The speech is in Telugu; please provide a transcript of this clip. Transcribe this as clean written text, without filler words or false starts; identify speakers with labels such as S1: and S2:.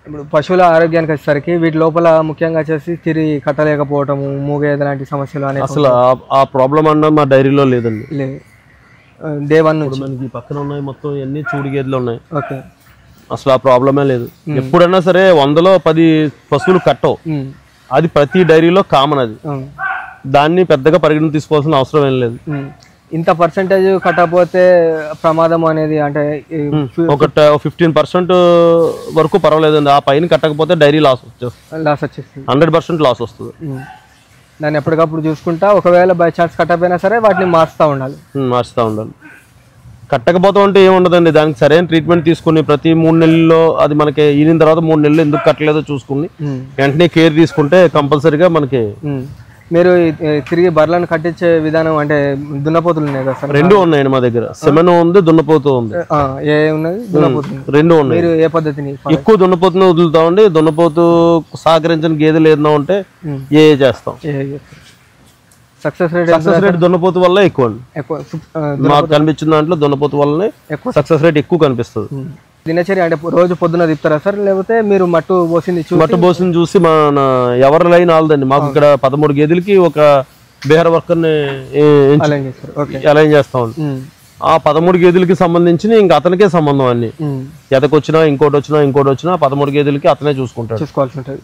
S1: ఇప్పుడు పశువుల ఆరోగ్యానికి వచ్చేసరికి వీటి లోపల ముఖ్యంగా వచ్చేసి తిరిగి కట్టలేకపోవటము, మూగేద లాంటి సమస్యలు అనేవి
S2: అసలు ఆ ప్రాబ్లం అన్న మా డైరీలో లేదండి.
S1: లేదు. డే 1 నుంచి
S2: మనకి పక్కన ఉన్నాయి మొత్తం ఇవన్నీ చూడు గేదెలు ఉన్నాయి.
S1: ఓకే.
S2: అసలు ఆ ప్రాబ్లమే లేదు. ఎప్పుడన్నా సరే 100లో 10 పశువులు కట్టవు. అది ప్రతి డైరీలో కామన్. అది దాన్ని పెద్దగా పరిగణన తీసుకోవాల్సిన అవసరం ఏం లేదు.
S1: ఇంత పర్సెంటేజ్ కట్టకపోతే ప్రమాదం అనేది అంటే
S2: ఒక 15% వరకు పర్వాలేదండి. ఆ పైన కట్టకపోతే డైరీ లాస్
S1: వచ్చేస్తుంది.
S2: 100% లాస్ వస్తుంది.
S1: దాన్ని ఎప్పటికప్పుడు చూసుకుంటా ఒకవేళ బై ఛాన్స్ కట్టకపోయినా సరే వాటిని మారుస్తూ ఉండాలి. కట్టకపోతే అంటే ఏముండదండి, దానికి సరైన ట్రీట్మెంట్ తీసుకుని ప్రతి 3 నెలల్లో అది మనకి ఈయన తర్వాత 3 నెలలు ఎందుకు కట్టలేదో చూసుకుని వెంటనే కేర్ తీసుకుంటే కంపల్సరీగా మనకి. మీరు తిరిగి బర్రెలను కట్టించే విధానం అంటే దున్నపోతులు ఉన్నాయి కదా సార్?
S2: 2 ఉన్నాయండి మా దగ్గర. సెమెన్ ఉంది, దున్నపోతు ఉంది.
S1: దున్నపోతు
S2: 2 ఉన్నాయి.
S1: మీరు ఏ పద్ధతిని?
S2: ఎక్కువ దున్నపోతుని వదులుతామండి. దున్నపోతు సహకరించిన గేదెలు ఏదైనా ఉంటే చేస్తాం.
S1: సక్సెస్ రేట్
S2: దున్నపోతు వల్ల ఎక్కువ అండి. మాకు కనిపించిన దాంట్లో దున్నపోతు వల్లనే సక్సెస్ రేట్ ఎక్కువ కనిపిస్తుంది.
S1: దినచర్య అంటే రోజు పొద్దున తిప్పుతారా సార్, లేకపోతే మీరు మట్టు పోసింది
S2: చూసి మన ఎవరి లైన్ ఆలదండి. మాకు ఇక్కడ 13 గేదెలకి ఒక బీహార్ వర్కర్ని అలైన్ చేస్తాం. ఆ 13 గేదెలకి సంబంధించి ఇంకా అతనికే సంబంధం. అన్ని ఎదకొచ్చినా ఇంకోటి వచ్చినా 13 గేదెలకి అతనే చూసుకోవాల్సి ఉంటుంది.